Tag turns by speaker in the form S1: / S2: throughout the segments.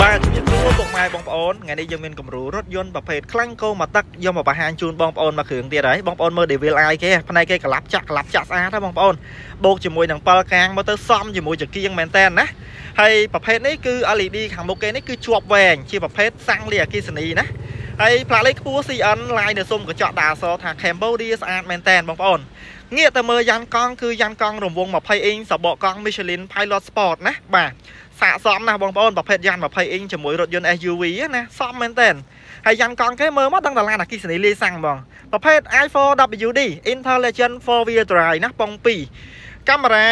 S1: บ้านជំរាបសួរពុកម៉ែបងប្អូនថ្ងៃនេះយើងមានគំរូរថយន្តប្រភេទខ្លាំងគោមកទឹកយកមកបង្ហាញជូនបងប្អូនមកគ្រឿងទៀតហើយបងប្អូនមើល Devil Eye គេផ្នែកគេក្លាប់ចាក់ស្អាតហើយបងប្អូនបូកជាមួយនឹង7កាងមកទៅសំជាមួយចង្គៀងមែនតើណាហើយប្រភេទនេះគឺ LED ខាងមុខគេនេះគឺជាប់វែងជាប្រភេទសាំងលាអគ្គិសនីណាហើយផ្លាកលេខខ្ពស់ CN ឡាយនៅសុំកញ្ចក់ដាក់អក្សរថា Cambodia ស្អាតមែនតើបងប្អូនងាកទៅមើលយ៉ាន់កង់គឺយ៉ាន់កង់រង្វង់20អ៊ីងសបកកង់ Michelin Pilot Sport ណាបាទសាកសមណាស់បងប្អូនប្រភេទយ៉ាន់20អ៊ីងជាមួយរថយន្ត SUV ណាសមមែនតើហើយយ៉ាន់កង់គេមើលមកដឹងតែឡានអគ្គិសនីលាយសាំងហ្មងប្រភេទ i4WD Intelligent 4-wheel drive ណាប៉ុង2កាមេរ៉ា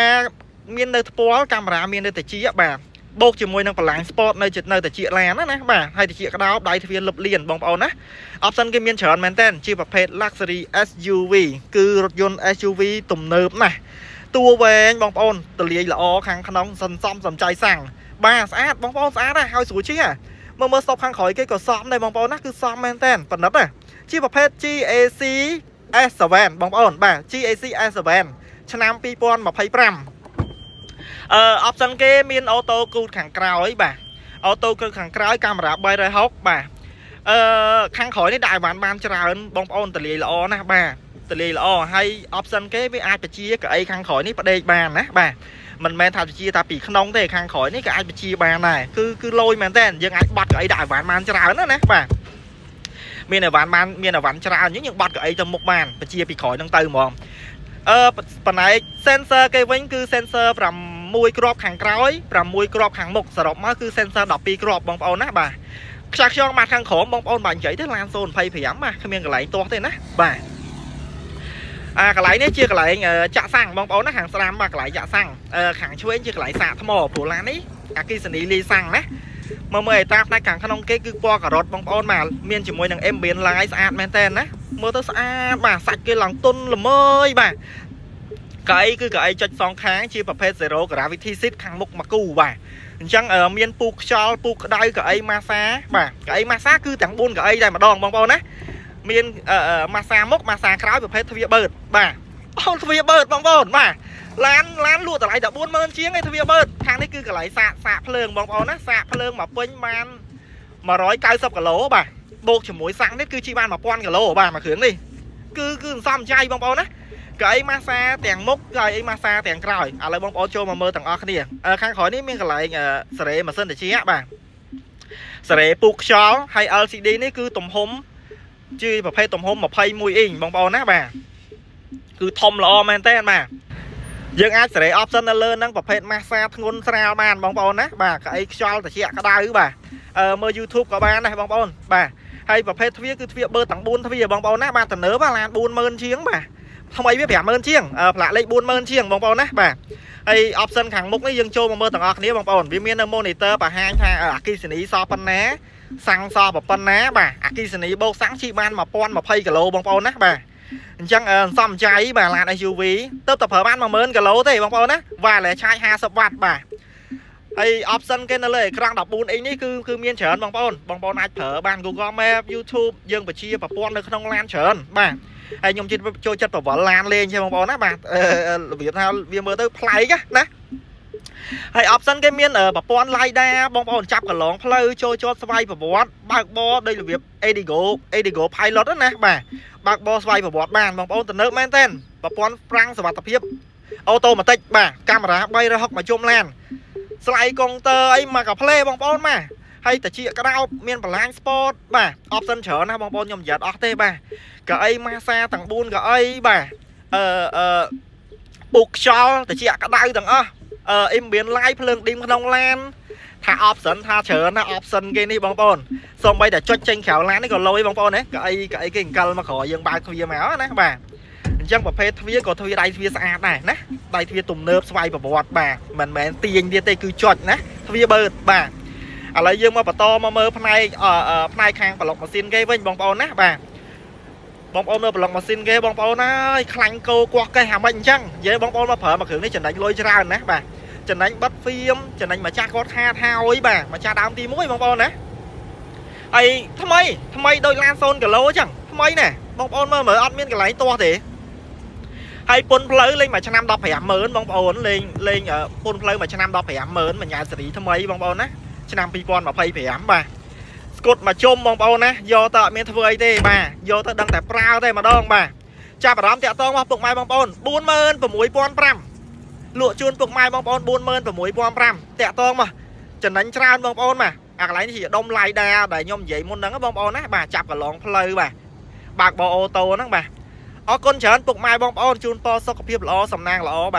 S1: មាននៅថ្ពាល់កាមេរ៉ាមាននៅតិចបាទបូកជាមួយនឹងបលាំង Sport នៅចិត្តនៅតិចឡានណាបាទហើយតិចក្តោបដៃទ្វារលឹបលៀនបងប្អូនណា option គេមានច្រើនមែនតើជាប្រភេទ luxury SUV គឺរថយន្ត SUV ទំនើបណាស់តួវែងបងប្អូនទលាយល្អខាងក្នុងសន្សំសំចៃសាំងបាទស្អាតបងប្អូនស្អាតណាស់ហើយស្រួលជិះមើលស្តុបខាងក្រោយគេក៏សមដែរបងប្អូនណាគឺសមមែនតើប៉និតណាជាប្រភេទ GAC S7 បងប្អូនបាទ GAC S7 ឆ្នាំ2025option គេមានអូតូគូតខាងក្រោយបាទអូតូគូតខាងក្រោយកាមេរ៉ា360បាទខាងក្រោយនេះដាក់អីវ៉ាន់បានច្រើនបងប្អូនទលាយល្អណាស់បាទទលាយល្អហើយ option គេវាអាចបញ្ជាកៅអីខាងក្រោយនេះផ្ដេកបានណាបាទមិនមែនថាបញ្ជាតែពីក្នុងទេខាងក្រោយនេះក៏អាចបញ្ជាបានដែរគឺលយមែនតើយើងអាចបត់កៅអីដាក់អីវ៉ាន់បានច្រើនណាបាទមានអីវ៉ាន់បានមានអីវ៉ាន់ច្រើនយើងបត់កៅអីទៅមុខបានបញ្ជាពីក្រោយនឹងទៅហ្មងបន្លែក sensor គេវិញគឺ sensor 6គ្រាប់ខាងក្រោយ6គ្រាប់ខាងមុខសរុបមកគឺ sensor 12គ្រាប់បងប្អូនណាបាទខ្ជិលមកខាងក្រោមបងប្អូនបាញ់និយាយទៅឡាន025បាទគ្មានកន្លែងទាស់ទេណាបាទកន្លែងនេះជាកន្លែងចាក់សាំងបងប្អូនណាខាងស្ដាំបាទកន្លែងចាក់សាំងខាងឆ្វេងជាកន្លែងសាកថ្មព្រោះឡាននេះអគ្គិសនីលាយសាំងណាមើលអេតាផ្នែកខាងក្នុងគេគឺពណ៌ការ៉ុតបងប្អូនបាទមានជាមួយនឹង ambient light ស្អាតមែនតើណាមើលទៅស្អាតបាទសាច់គេឡើងទុនល្មើយបាទកៅអីគឺកៅអីចុចសងខាងជាប្រភេទ zero gravity seat ខាងមុខមកគូបាទអញ្ចឹងមានពូកខ្យល់ពូកក្តៅកៅអីម៉ាសាបាទកៅអីម៉ាសាគឺទាំង4កៅអីតែម្ដងបងប្អូនណាមានម៉ាសាមុខម៉ាសាក្រោយប្រភេទទ្វារបឺតបាទអូទ្វារបឺតបងប្អូនបាទឡានលក់តម្លៃតែ40000ជាងឯទ្វារបឺតខាងនេះគឺកន្លែងសាកភ្លើងបងប្អូនណាសាកភ្លើងមកពេញបាន190គីឡូបាទបូកជាមួយសាំងនេះគឺជីបាន1000គីឡូបាទមួយគ្រឿងនេះគឺសំចៃបងប្អូនណាកៅអីម៉ាសាទាំងមុខកៅអីម៉ាសាទាំងក្រោយឥឡូវបងប្អូនចូលមកមើលទាំងអស់គ្នាខាងក្រោយនេះមានកន្លែងសេរីម៉ាស៊ីនត្រជាក់បាទសេរីពូកខ្យល់ហើយ LCD នេះគឺទំហំជាប្រភេទទំហំ21អ៊ីងបងប្អូនណាបាទគឺធំល្អមែនតើបាទយើងអាចសេរី option នៅលើហ្នឹងប្រភេទម៉ាសាធ្ងន់ស្រាលបានបងប្អូនណាបាទកៅអីខ្យល់ត្រជាក់ក្តៅបាទមើល YouTube ក៏បានដែរបងប្អូនបាទហើយប្រភេទទ្វារគឺទ្វារបឺតទាំង4ទ្វារបងប្អូនណាបាទតំណើបឡាន40000ជាងបាទថ្មីវា50000ជាងផ្លាកលេខ40000ជាងបងប្អូនណាបាទហើយ option ខាងមុខនេះយើងចូលមកមើលទាំងអស់គ្នាបងប្អូនវាមាននៅ monitor បង្ហាញថាអគ្គិសនីសប៉ុណ្ណាសាំងសប៉ុណ្ណាបាទអគ្គិសនីបូកសាំងជីបាន1020គីឡូបងប្អូនណាបាទអញ្ចឹងសំចៃបាទឡាន SUV ទៅតែប្រើបាន10000គីឡូទេបងប្អូនណាវ៉ាលេឆាយ50វ៉ាត់បាទហើយ option គេនៅលើអេក្រង់14អ៊ីងនេះគឺមានច្រើនបងប្អូនអាចប្រើបាន Google Map YouTube យើងបញ្ជាប្រព័ន្ធនៅក្នុងឡានច្រើនបាទហើយខ្ញុំចូលចិត្តប្រវល់ឡានលេងទេបងប្អូនណាបាទរបៀបថាវាមើលទៅប្លែកណាហើយ option គេមានប្រព័ន្ធ LiDAR បងប្អូនចាប់កន្លងផ្លូវចូលចតស្វ័យប្រវត្តិបើកបរដោយរបៀប Edigo Pilot ណាបាទបើកបរស្វ័យប្រវត្តិបានបងប្អូនទំនើបមែនតើប្រព័ន្ធប្រាំងសុវត្ថិភាពអូតូម៉ាទិកបាទកាមេរ៉ា360មកជុំឡានស្លាយកុងទ័រអីមកកាផ្លេបងប្អូនបាទហើយតាជាក្តោបមានបលាំង Sport បាទ option ច្រើនណាបងប្អូនខ្ញុំនិយាយអស់ទេបាទកៅអីម៉ាសាទាំង4កៅអីបាទពុកខ្យល់តាជាក្តៅទាំងអស់ambient light ភ្លើងឌីមក្នុងឡានថា option ថាច្រើនណា option គេនេះបងប្អូនសូម្បីតែចុចចេញក្រៅឡាននេះក៏លយបងប្អូនណាកៅអីគេអង្កលមកក្រោយយើងបើកទ្វារមកណាបាទអញ្ចឹងប្រភេទទ្វារក៏ទ្វារដៃទ្វារស្អាតដែរណាដៃទ្វារទំនើបស្វ័យប្រវត្តិបាទមិនមែនទាញទៀតទេគឺចុចណាទ្វារបឺតបាទឥឡូវយើងមកបន្តមកមើលផ្នែកខាងប្លុកម៉ាស៊ីនគេវិញបងប្អូនណាបាទបងប្អូនមើលប្លុកម៉ាស៊ីនគេបងប្អូនអើយខ្លាញ់គោគាស់កេះអាមិនអញ្ចឹងនិយាយបងប្អូនមកប្រើមកគ្រឿងនេះចំណេញលុយច្រើនណាបាទចំណេញបិទហ្វៀមចំណេញម្ចាស់គាត់ខាតហើយបាទម្ចាស់ដើមទី1បងប្អូនណា ai tham mây đôi lan son cả lố chẳng tham mây nè bóng ôn mơ mở ăn miên cái lấy to thế hay pôn pleu lên mà cho năm đọc phải ẩm mớn bóng ôn lên ở pôn pleu mà cho năm đọc phải ẩm mớn mà nhà xử lý tham mây bóng ôn á cho năm pi con mà pay phải ẩm bà cột mà chôm bóng ôn á do tợ miên thưa ấy thế bà do tợ đăng tại prao thế mà đong bà cha bà đám tẹo to mà bụng mai bóng ôn 40,000 và muối pon pram lụa chuôn bụng mai bóng ôn 40,000 và muối pon pram tẹo to mà chân đánh tràn bóng ôn mà cái này thì đông lại đa để nhom vậy muốn nắng bóng ôn á bà chạp cả lon pleu bà bạc bò ô tô đó bà con chán bụng mai bóng ôn chun to sốc phiếp ló sầm nang ló bà